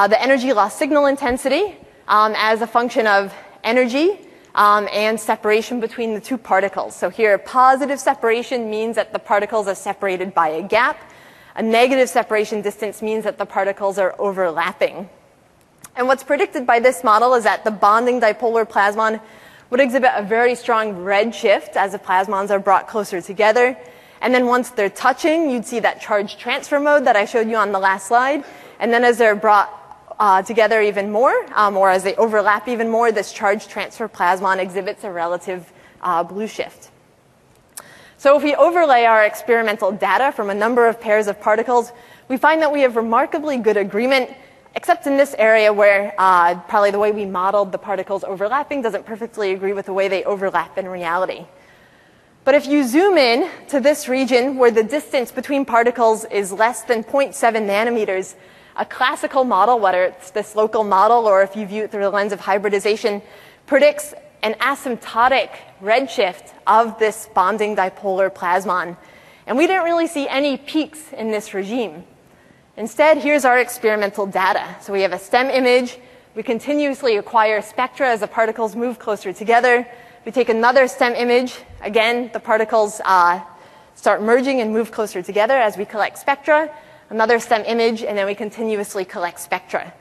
the energy loss signal intensity as a function of energy and separation between the two particles. So here, positive separation means that the particles are separated by a gap. A negative separation distance means that the particles are overlapping. And what's predicted by this model is that the bonding dipolar plasmon would exhibit a very strong redshift as the plasmons are brought closer together. And then once they're touching, you'd see that charge transfer mode that I showed you on the last slide. And then as they're brought together even more, or as they overlap even more, this charge transfer plasmon exhibits a relative blue shift. So if we overlay our experimental data from a number of pairs of particles, we find that we have remarkably good agreement, except in this area where probably the way we modeled the particles overlapping doesn't perfectly agree with the way they overlap in reality. But if you zoom in to this region where the distance between particles is less than 0.7 nanometers, a classical model, whether it's this local model or if you view it through the lens of hybridization, predicts an asymptotic redshift of this bonding dipolar plasmon. And we didn't really see any peaks in this regime. Instead, here's our experimental data. So we have a STEM image. We continuously acquire spectra as the particles move closer together. We take another STEM image. Again, the particles start merging and move closer together as we collect spectra. Another STEM image, and then we continuously collect spectra.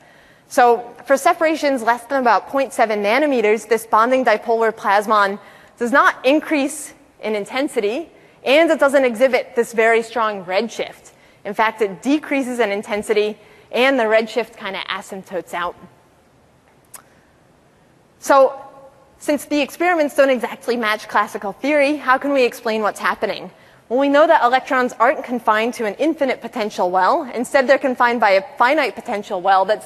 So for separations less than about 0.7 nanometers, this bonding dipolar plasmon does not increase in intensity, and it doesn't exhibit this very strong redshift. In fact, it decreases in intensity, and the redshift kind of asymptotes out. So since the experiments don't exactly match classical theory, how can we explain what's happening? Well, we know that electrons aren't confined to an infinite potential well. Instead, they're confined by a finite potential well that's